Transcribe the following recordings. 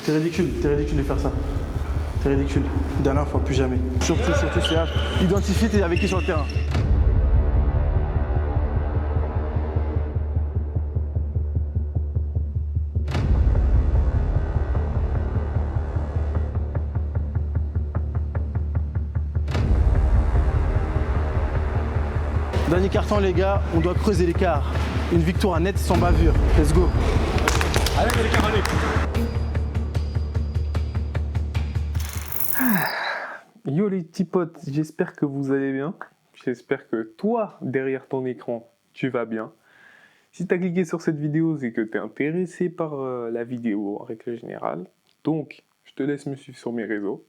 T'es ridicule de faire ça. T'es ridicule. Dernière fois, plus jamais. Surtout, CH. Identifie t'es avec qui sur le terrain. Dernier carton les gars, on doit creuser l'écart. Une victoire nette sans bavure. Let's go. Allez, l'écart, allez. Yo les petits potes, j'espère que vous allez bien. J'espère que toi, derrière ton écran, tu vas bien. Si tu as cliqué sur cette vidéo, c'est que tu es intéressé par la vidéo en règle générale. Donc, je te laisse me suivre sur mes réseaux.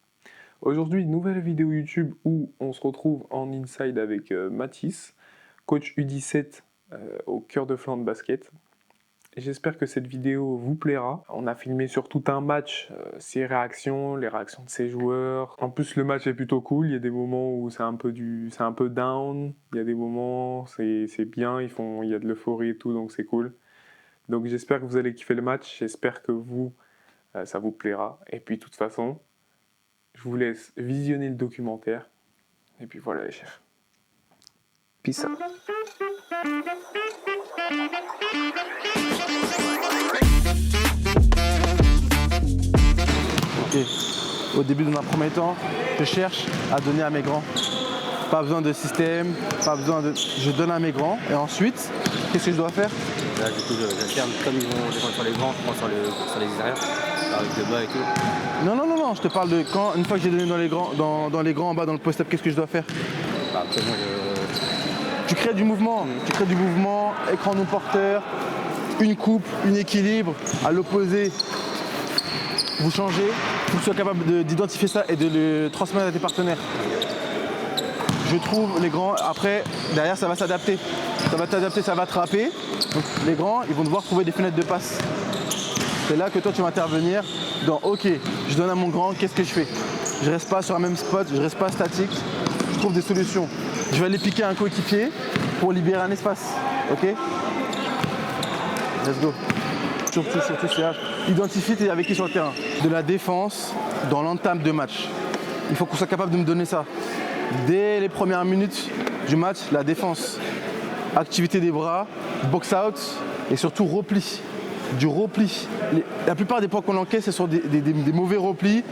Aujourd'hui, nouvelle vidéo YouTube où on se retrouve en inside avec Mathis, coach U17 au cœur de Flandre basket. J'espère que cette vidéo vous plaira. On a filmé sur tout un match, ses réactions, les réactions de ses joueurs. En plus, le match est plutôt cool. Il y a des moments où c'est un peu down. Il y a des moments c'est bien. Il y a de l'euphorie et tout, donc c'est cool. Donc j'espère que vous allez kiffer le match. J'espère que vous, ça vous plaira. Et puis de toute façon, je vous laisse visionner le documentaire. Et puis voilà les chefs. Peace out. Ok. Au début de mon premier temps, je cherche à donner à mes grands. Pas besoin de système, pas besoin de... Je donne à mes grands et ensuite, qu'est-ce que je dois faire? Là, du coup, j'alterne comme ils vont défendre sur les grands, je prends sur les extérieurs, avec le bas et tout. Non, je te parle de quand, une fois que j'ai donné dans les grands en bas dans le post-up, qu'est-ce que je dois faire? Bah, après, moi, Tu crées du mouvement, écran non porteur, une coupe, un équilibre, à l'opposé, vous changez, il faut que tu sois capable d'identifier ça et de le transmettre à tes partenaires. Je trouve les grands, après, derrière ça va s'adapter. Ça va t'adapter, ça va attraper. Donc les grands, ils vont devoir trouver des fenêtres de passe. C'est là que toi tu vas intervenir dans OK, je donne à mon grand, qu'est-ce que je fais? Je reste pas sur un même spot, je reste pas statique, je trouve des solutions. Je vais aller piquer un coéquipier pour libérer un espace. OK? Let's go. Surtout, CH. Identifie t'es avec qui sur le terrain. De la défense dans l'entame de match. Il faut qu'on soit capable de me donner ça. Dès les premières minutes du match, la défense. Activité des bras, box out et surtout repli. Du repli. La plupart des points qu'on encaisse, ce sont des mauvais replis,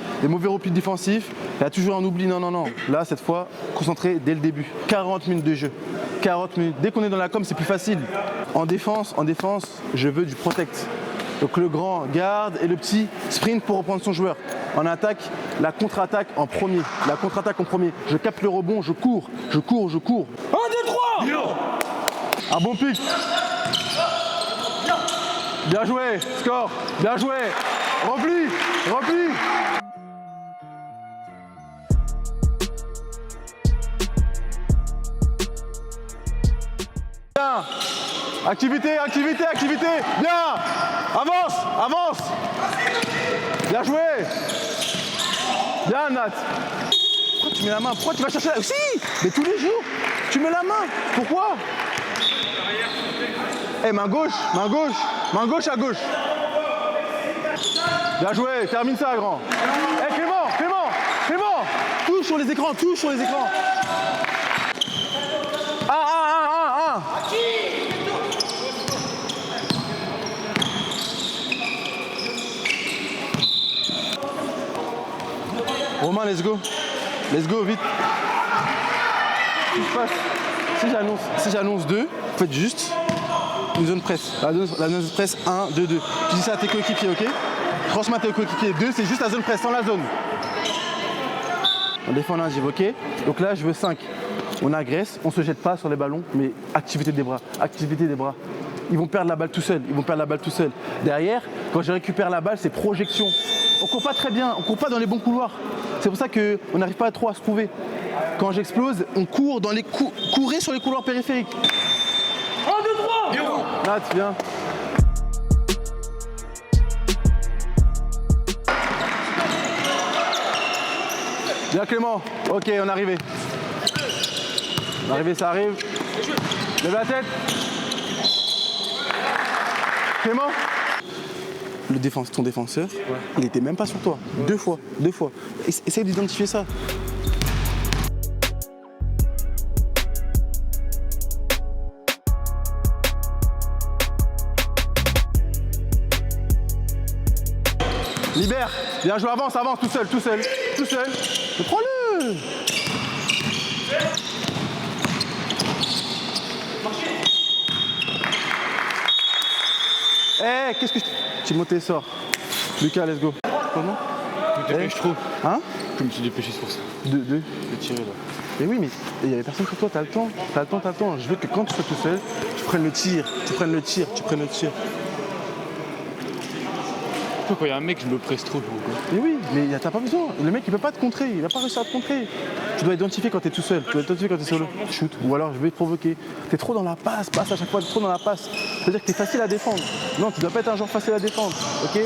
défensifs. Il y a toujours un oubli, non. Là, cette fois, concentré dès le début. 40 minutes de jeu. 40 minutes. Dès qu'on est dans la com, c'est plus facile. En défense, je veux du protect. Donc le grand garde et le petit sprint pour reprendre son joueur. En attaque, la contre-attaque en premier. Je capte le rebond, je cours. 1, 2, 3 Un bon pic. Bien joué, score. Bien joué. Repli. Bien. Activité. Bien. Avance. Bien joué. Bien Nat. Pourquoi tu mets la main? Pourquoi tu vas chercher la... Si. Mais tous les jours, tu mets la main. Pourquoi? Main gauche à gauche. Bien joué, termine ça grand. Clément. Touche sur les écrans. 1. Romain, let's go vite. Qu'est-ce qui se passe? Si j'annonce 2, vous faites juste une zone presse. La zone presse 1, 2, 2. Tu dis ça à tes coéquipiers, ok? Transmets à tes coéquipiers. 2, c'est juste la zone presse, sans la zone. On défend l'indiv, ok? Donc là, je veux 5. On agresse, on se jette pas sur les ballons, mais activité des bras. Ils vont perdre la balle tout seuls. Derrière, quand je récupère la balle, c'est projection. On court pas très bien, on court pas dans les bons couloirs. C'est pour ça qu'on n'arrive pas trop à se trouver. Quand j'explose, on court dans les courez sur les couloirs périphériques. 1, 2, 3 Nat, viens. Bien Clément. Ok, on est arrivé. Ça arrive. Lève la tête. Clément. ton défenseur, il était même pas sur toi. Deux fois. Essaye d'identifier ça. Libère, bien joué, avance, tout seul. Mais prends-le. Eh, qu'est-ce que Timothée sort. Lucas, let's go. Comment? Je me dépêche trop. Hein? Je me suis dépêché sur ça. De tirer là. Mais oui, mais il n'y avait personne sur toi, t'as le temps. Je veux que quand tu sois tout seul, tu prennes le tir. Quand il y a un mec, je me presse trop. Mais oui, mais t'as pas besoin. Le mec, il peut pas te contrer. Il va pas réussir à te contrer. Tu dois identifier quand t'es tout seul. Tu dois identifier quand t'es solo. Shoot. Ou alors, je vais te provoquer. T'es trop dans la passe à chaque fois. T'es trop dans la passe. C'est-à-dire que t'es facile à défendre. Non, tu dois pas être un joueur facile à défendre. Ok?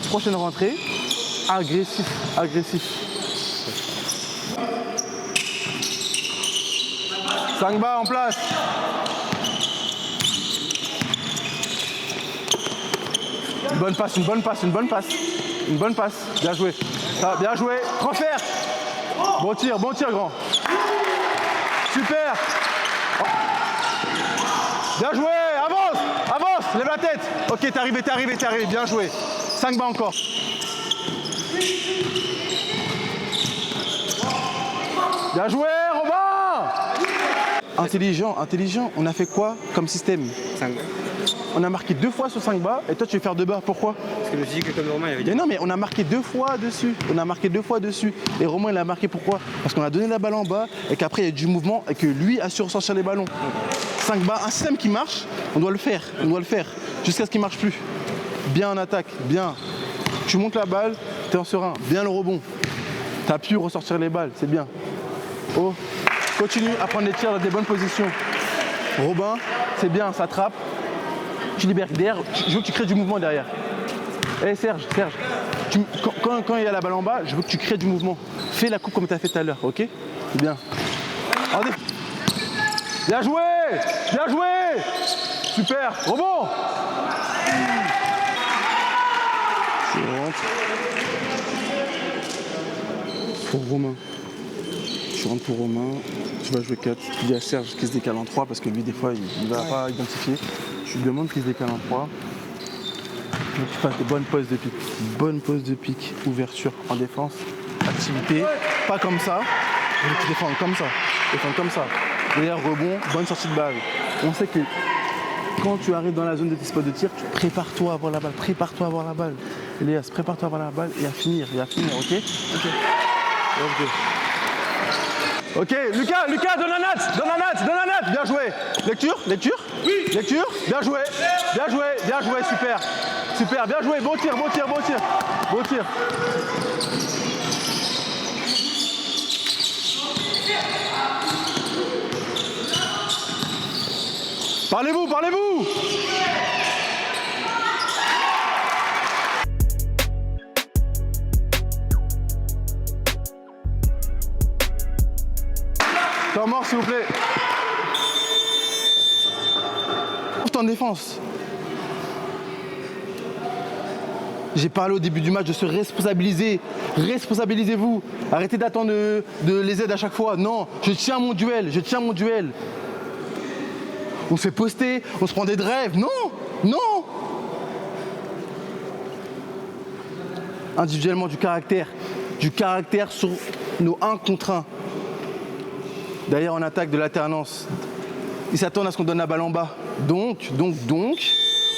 Prochaine rentrée. Agressif. 5 bas en place. Une bonne passe. Bien joué. Ça, bien joué. Transfert. Bon tir, grand. Super. Bien joué. Avance. Lève la tête. Ok, t'es arrivé. Bien joué. 5 bas encore. Bien joué, Robin. Intelligent. On a fait quoi comme système? 5. On a marqué 2 fois sur 5 bas et toi tu veux faire 2 bas, pourquoi? Parce que je me suis dit que comme Romain il avait dit. Mais non, mais on a marqué 2 fois dessus. Et Romain il a marqué pourquoi? Parce qu'on a donné la balle en bas et qu'après il y a du mouvement et que lui a su ressortir les ballons. 5 bas, un système qui marche, on doit le faire jusqu'à ce qu'il marche plus. Bien en attaque, bien. Tu montes la balle, t'es en serein, bien le rebond. T'as pu ressortir les balles, c'est bien. Oh, continue à prendre les tirs dans des bonnes positions. Robin, c'est bien, ça trappe. Tu libères derrière, je veux que tu crées du mouvement derrière. Eh Serge, quand il y a la balle en bas, je veux que tu crées du mouvement. Fais la coupe comme tu as fait tout à l'heure, ok? C'est bien. Regardez. Bien joué! Super, rebond! Je rentre. Pour Romain. Je rentre pour Romain. Tu vas jouer 4. Tu dis à Serge qu'il se décale en 3 parce que lui, des fois, il ne va pas identifier. Je lui demande qu'il se décale en 3. Donc tu fasses de bonnes poses de pique. Bonne pose de pique, ouverture en défense, activité. Pas comme ça. Tu défends comme ça. Derrière rebond, bonne sortie de balle. On sait que quand tu arrives dans la zone de tes spots de tir, tu prépare-toi à avoir la balle. Elias, prépare-toi à avoir la balle et à finir, ok? Ok, Lucas, donne un Nat, bien joué. Lecture, oui. Lecture, bien joué, super, bien joué, bon tir. Parlez-vous. Temps mort, s'il vous plaît. En défense. J'ai parlé au début du match de se responsabiliser. Responsabilisez-vous. Arrêtez d'attendre de les aides à chaque fois. Non, je tiens mon duel. On se fait poster, on se prend des drives. Non. Individuellement, du caractère sur nos 1 contre 1. D'ailleurs, en attaque de l'alternance, ils s'attendent à ce qu'on donne la balle en bas. Donc,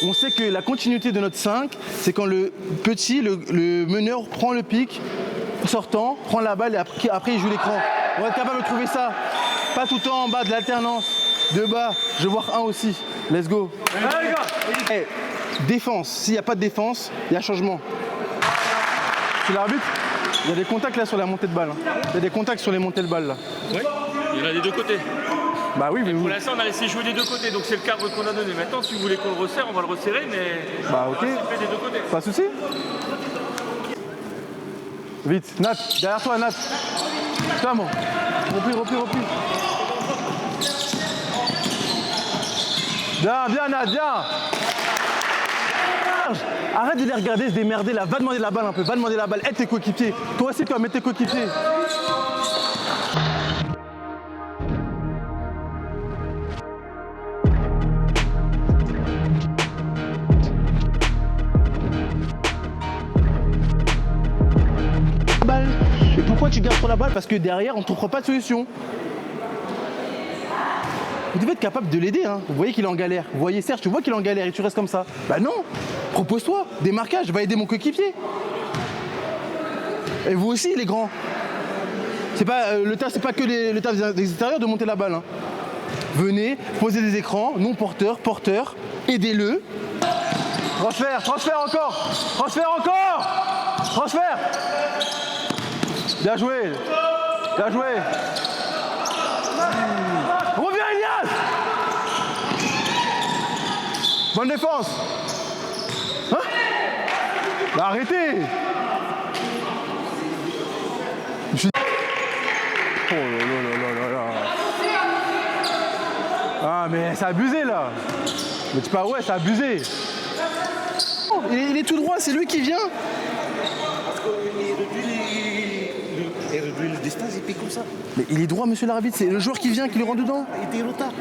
on sait que la continuité de notre 5, c'est quand le petit, le meneur prend le pic, sortant, prend la balle et après il joue l'écran. On va être capable de trouver ça. Pas tout le temps en bas de l'alternance. De bas, je vais voir un aussi. Let's go. Allez, les gars. Hey, défense. S'il n'y a pas de défense, il y a changement. C'est l'arbitre. Il y a des contacts là sur la montée de balle. Il y a des contacts sur les montées de balle là. Oui, il y en a des deux côtés. Bah oui, mais pour l'instant, on a laissé jouer des deux côtés, donc c'est le cadre qu'on a donné. Maintenant, si vous voulez qu'on le resserre, on va le resserrer, mais bah ok. On va des deux côtés. Pas de souci. Vite, Nat, derrière toi, Nat. Putain, bon. Repris. Bien, Nat, bien. Serge, arrête de les regarder, se démerder là. Va demander la balle un peu, va demander la balle. Aide tes coéquipiers. Toi aussi, toi, mets tes coéquipiers. Balle. Et pourquoi tu gardes sur la balle? Parce que derrière, on ne trouve pas de solution. Vous devez être capable de l'aider, hein. Vous voyez qu'il est en galère. Vous voyez Serge, tu vois qu'il est en galère et tu restes comme ça. Bah non, propose-toi, des marquages, va aider mon coéquipier. Et vous aussi, les grands. C'est pas, le taf, c'est pas que le taf des extérieurs de monter la balle, hein. Venez, posez des écrans, non porteurs, aidez-le. Transfert encore. Transfert. Bien joué. Reviens, Elias. Bonne défense. Hein? Bah, arrêtez. Oh là. Ah mais c'est abusé là. Mais tu pas ouais, c'est abusé. Oh, il est tout droit, c'est lui qui vient. Et le destin, il fait comme ça. Mais il est droit, monsieur l'arbitre, c'est le joueur qui vient qui le rend dedans. Il était retard.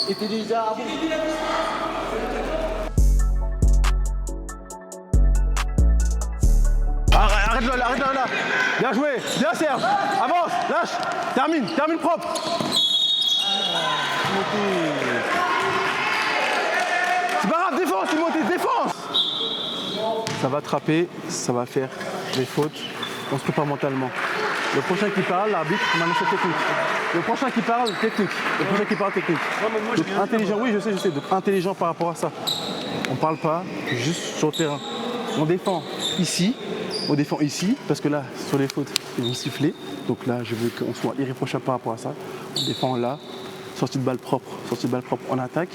Il était déjà avant. Arrête là. Bien joué, bien Serge. Avance, lâche, termine propre. C'est pas grave, défense, Timothée, défense. Ça va attraper, ça va faire des fautes. On se prépare mentalement. Le prochain qui parle, l'arbitre, maintenant c'est technique. Le prochain qui parle, technique. Donc intelligent, oui je sais. Donc intelligent par rapport à ça. On parle pas juste sur le terrain. On défend ici, parce que là, sur les fautes, ils vont siffler. Donc là, je veux qu'on soit irréprochable par rapport à ça. On défend là, sortie de balle propre, on attaque,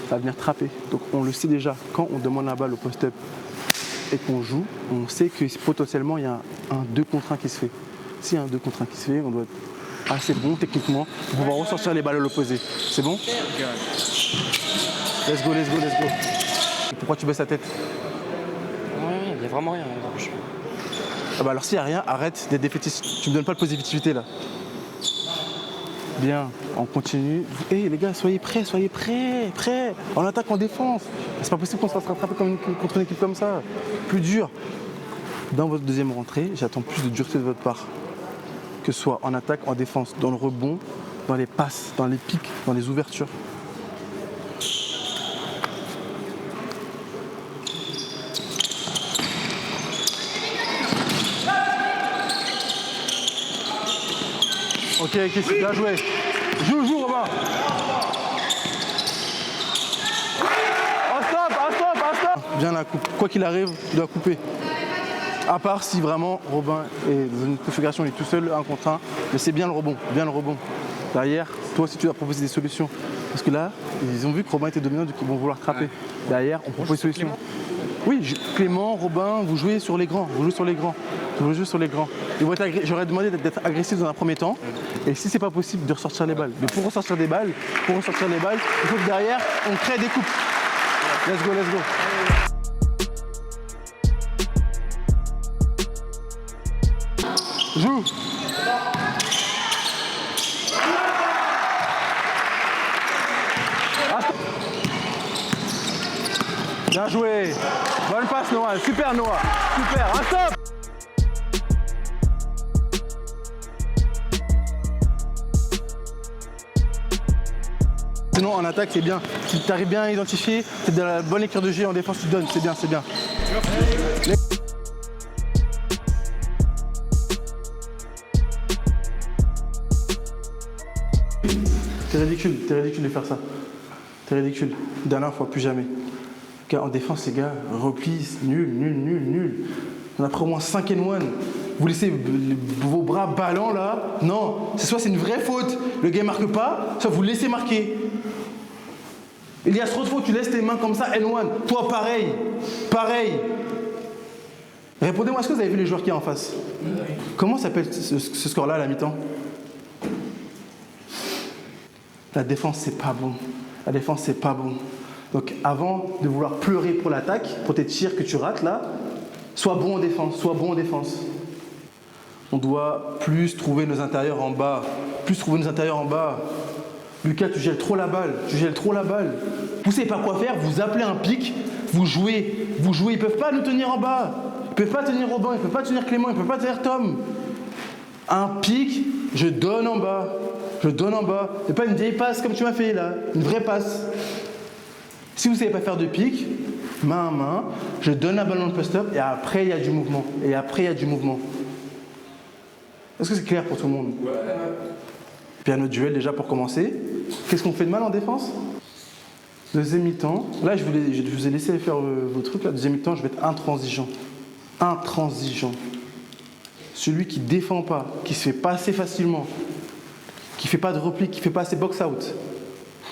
ça va venir trapper. Donc on le sait déjà, quand on demande la balle au post-up et qu'on joue, on sait que potentiellement il y a un 2 contre 1 qui se fait. S'il y a un 2 contre 1 qui se fait, on doit être assez bon techniquement pour pouvoir ressortir les balles à l'opposé. C'est bon? Let's go. Pourquoi tu baisses la tête? Il n'y a vraiment rien. Ah bah alors s'il n'y a rien, arrête d'être défaitiste. Tu me donnes pas de positivité là. Bien, on continue. Hé les gars, soyez prêts. En attaque, en défense. C'est pas possible qu'on se fasse rattraper contre une équipe comme ça. Plus dur. Dans votre deuxième rentrée, j'attends plus de dureté de votre part. Que ce soit en attaque, en défense, dans le rebond, dans les passes, dans les pics, dans les ouvertures. Ok, bien joué. Joue, Robin. Stop. Bien la coupe. Quoi qu'il arrive, tu dois couper. À part si vraiment Robin est dans une configuration, il est tout seul, 1 contre 1. Mais c'est bien le rebond. Derrière, toi aussi tu dois proposer des solutions. Parce que là, ils ont vu que Robin était dominant, donc ils vont vouloir trapper. Derrière, on propose des solutions. Oui, Clément, Robin, vous jouez sur les grands. J'aurais demandé d'être agressif dans un premier temps. Et si c'est pas possible, de ressortir les balles. Mais pour ressortir les balles, il faut que derrière, on crée des coupes. Let's go. Joue. Bien joué. Bonne passe Noah. Super Noah. Super. Stop. Sinon en attaque c'est bien. Si tu arrives bien à identifier, c'est de la bonne lecture de jeu, en défense tu donnes, c'est bien. T'es ridicule de faire ça. T'es ridicule. Dernière fois, plus jamais. Car en défense, les gars, repli, nul. On a pris au moins 5 and 1. Vous laissez vos bras ballants là. Non, soit c'est une vraie faute, le gars ne marque pas, soit vous le laissez marquer. Il y a trop de fautes, tu laisses tes mains comme ça, N1. Toi, pareil. Répondez-moi, est-ce que vous avez vu les joueurs qu'il y a en face? Comment s'appelle ce score-là à la mi-temps? La défense, c'est pas bon. Donc avant de vouloir pleurer pour l'attaque, pour tes tirs que tu rates là, sois bon en défense, sois bon en défense. On doit plus trouver nos intérieurs en bas, plus trouver nos intérieurs en bas. Lucas, tu gèles trop la balle, tu gèles trop la balle. Vous savez pas quoi faire, vous appelez un pic, vous jouez. Ils peuvent pas nous tenir en bas. Ils peuvent pas tenir Robin, ils peuvent pas tenir Clément, ils peuvent pas tenir Tom. Un pic, je donne en bas. Je donne en bas. Et pas une vieille passe comme tu m'as fait là, une vraie passe. Si vous ne savez pas faire de pic, main à main, je donne la balle dans le post-up et après il y a du mouvement. Et après il y a du mouvement. Est-ce que c'est clair pour tout le monde? Ouais. Puis à notre duel déjà pour commencer. Qu'est-ce qu'on fait de mal en défense? Deuxième mi-temps. Là je vous ai laissé faire vos trucs là. Deuxième mi-temps, je vais être intransigeant. Intransigeant. Celui qui défend pas, qui se fait passer facilement, qui fait pas de repli, qui fait pas assez box-out.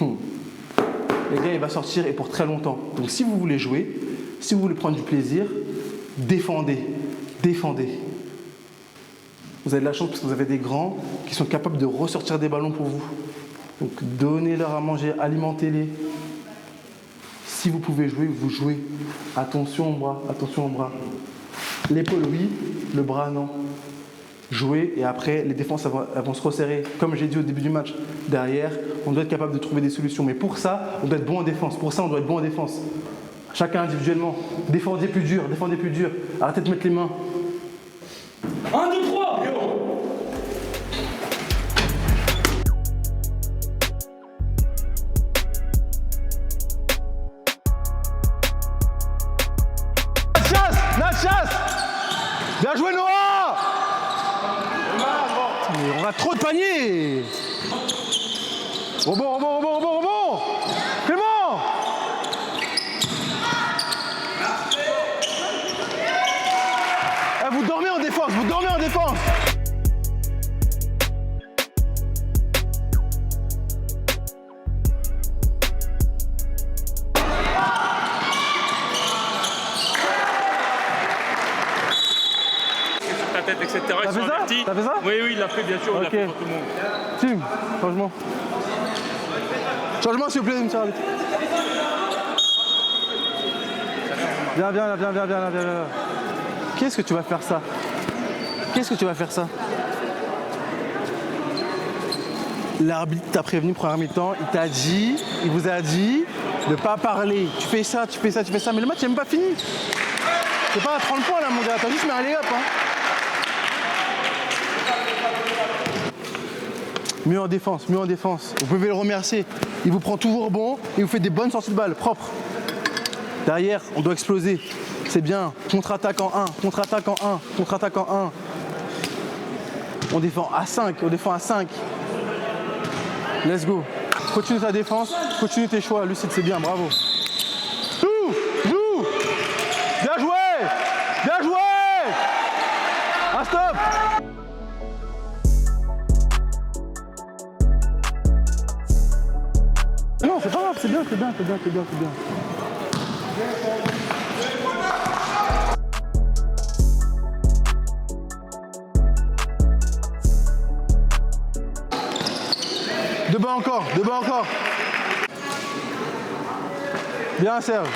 Les gars, il va sortir et pour très longtemps. Donc si vous voulez jouer, si vous voulez prendre du plaisir, défendez. Défendez. Vous avez de la chance parce que vous avez des grands qui sont capables de ressortir des ballons pour vous. Donc donnez-leur à manger, alimentez-les. Si vous pouvez jouer, vous jouez. Attention au bras, attention au bras. L'épaule, oui, le bras, non. Jouer et après, les défenses elles vont se resserrer. Comme j'ai dit au début du match, derrière, on doit être capable de trouver des solutions. Mais pour ça, on doit être bon en défense. Pour ça, on doit être bon en défense. Chacun individuellement. Défendez plus dur, défendez plus dur. Arrêtez de mettre les mains. 1, 2, 3. La chasse. Bien joué Noah. Mais on a trop de paniers. Rebond. Clément. Vous dormez en défense, Ta tête, etc. T'as fait ça? T'as fait ça? Oui, il l'a fait, bien sûr, il l'a Ok. fait pour tout le monde. Tim, changement. Changement s'il vous plaît, monsieur l'arbitre. Viens là. Qu'est-ce que tu vas faire ça? L'arbitre t'a prévenu première mi-temps, il vous a dit de ne pas parler. Tu fais ça, mais le match n'est même pas fini. C'est pas à 30 points là mon gars, t'as juste mis un lay-up hein. Mieux en défense. Vous pouvez le remercier. Il vous prend toujours bon et vous fait des bonnes sorties de balles, propres. Derrière, on doit exploser. C'est bien. Contre-attaque en 1. On défend à 5. Let's go. Continue ta défense, continue tes choix. Lucide, c'est bien, bravo. Joue. Bien joué. Un stop. Non, c'est pas grave, c'est bien. Deux bas encore. Bien, Serge.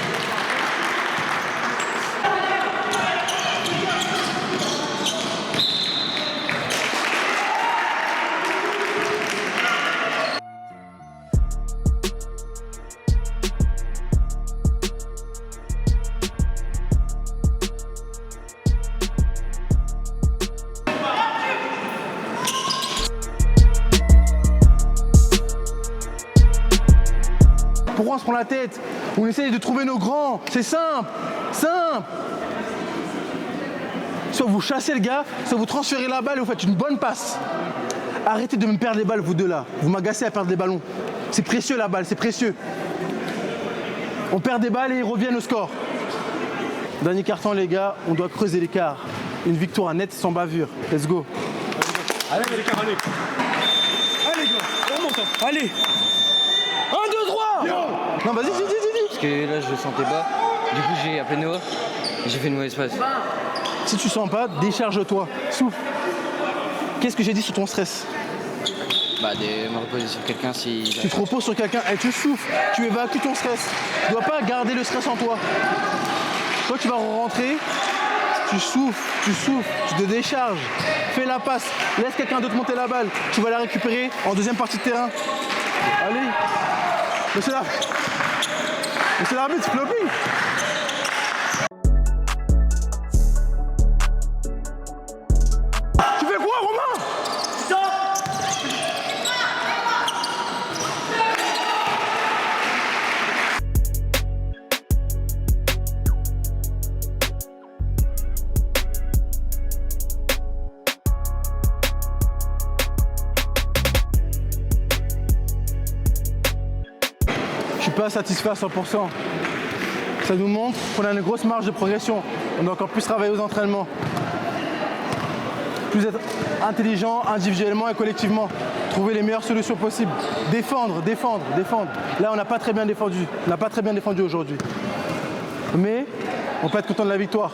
Pourquoi on se prend la tête? On essaye de trouver nos grands. C'est simple. Soit vous chassez le gars, soit vous transférez la balle et vous faites une bonne passe. Arrêtez de me perdre les balles, vous deux là. Vous m'agacez à perdre les ballons. C'est précieux la balle, c'est précieux. On perd des balles et ils reviennent au score. Dernier carton les gars, on doit creuser l'écart. Une victoire nette sans bavure. Let's go. Allez, les gars, allez. Allez, gars, on monte. Allez. 1, 2, 3. Non, vas-y, dis. Parce que là, je le sentais pas. Du coup, j'ai appelé Noah et j'ai fait une mauvaise passe. Si tu sens pas, décharge-toi. Souffle. Qu'est-ce que j'ai dit sous ton stress? Me reposer sur quelqu'un si. Tu te reposes sur quelqu'un et tu souffles, tu évacues ton stress. Tu ne dois pas garder le stress en toi. Toi, tu vas rentrer, tu souffles, tu te décharges. Fais la passe, laisse quelqu'un d'autre monter la balle. Tu vas la récupérer en deuxième partie de terrain. Allez, monsieur l'arbitre, flopping. Tu fais quoi, Romain? Je suis pas satisfait à 100%. Ça nous montre qu'on a une grosse marge de progression. On doit encore plus travailler aux entraînements. Plus être intelligent individuellement et collectivement. Trouver les meilleures solutions possibles. Défendre. Là, on n'a pas très bien défendu. On n'a pas très bien défendu aujourd'hui. Mais on peut être content de la victoire.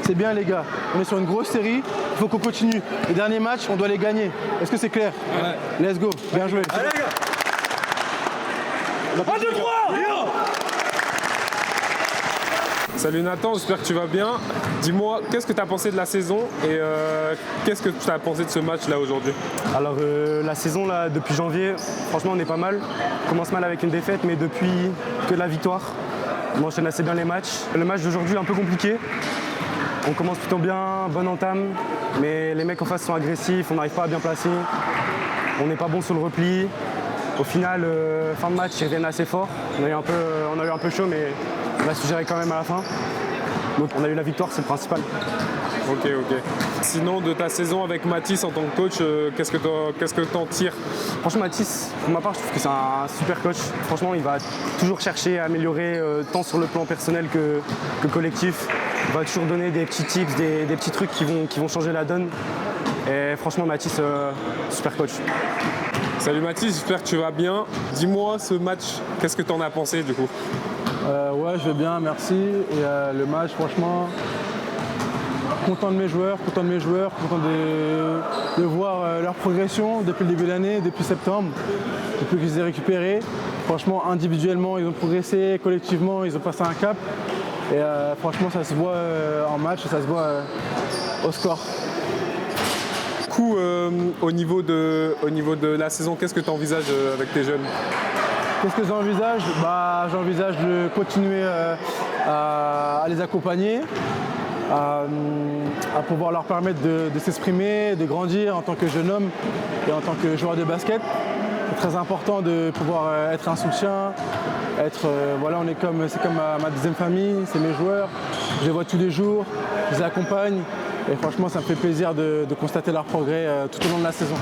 C'est bien, les gars. On est sur une grosse série. Il faut qu'on continue. Les derniers matchs, on doit les gagner. Est-ce que c'est clair? Ouais. Let's go. Bien joué. Allez, les gars. 1, 2, 3. Salut Nathan, j'espère que tu vas bien. Dis-moi, qu'est-ce que tu as pensé de la saison et qu'est-ce que tu as pensé de ce match là aujourd'hui? Alors la saison là depuis janvier, franchement on est pas mal. On commence mal avec une défaite, mais depuis que la victoire, on enchaîne assez bien les matchs. Le match d'aujourd'hui est un peu compliqué. On commence plutôt bien, bonne entame, mais les mecs en face sont agressifs, on n'arrive pas à bien placer. On n'est pas bon sur le repli. Au final, fin de match, ils reviennent assez fort. On a eu un peu chaud, mais on a su gérer quand même à la fin. Donc on a eu la victoire, c'est le principal. Ok. Sinon, de ta saison avec Mathis en tant que coach, qu'est-ce que t'en tires? Franchement, Mathis, pour ma part, je trouve que c'est un super coach. Franchement, il va toujours chercher à améliorer tant sur le plan personnel que collectif. Il va toujours donner des petits tips, des petits trucs qui vont changer la donne. Et franchement, Mathis, super coach. Salut Mathis, j'espère que tu vas bien. Dis-moi, ce match, qu'est-ce que t'en as pensé du coup? Ouais, je vais bien, merci. Et le match, franchement, content de mes joueurs, content de voir leur progression depuis le début de l'année, depuis septembre, depuis que je les ai récupérés. Franchement, individuellement, ils ont progressé, collectivement, ils ont passé un cap. Et franchement, ça se voit en match, ça se voit au score. Du coup, au niveau de la saison, qu'est-ce que tu envisages avec tes jeunes? Qu'est-ce que j'envisage? J'envisage de continuer à les accompagner, à pouvoir leur permettre de s'exprimer, de grandir en tant que jeune homme et en tant que joueur de basket. C'est très important de pouvoir être un soutien, c'est comme ma deuxième famille, c'est mes joueurs. Je les vois tous les jours, je les accompagne et franchement ça me fait plaisir de constater leur progrès tout au long de la saison.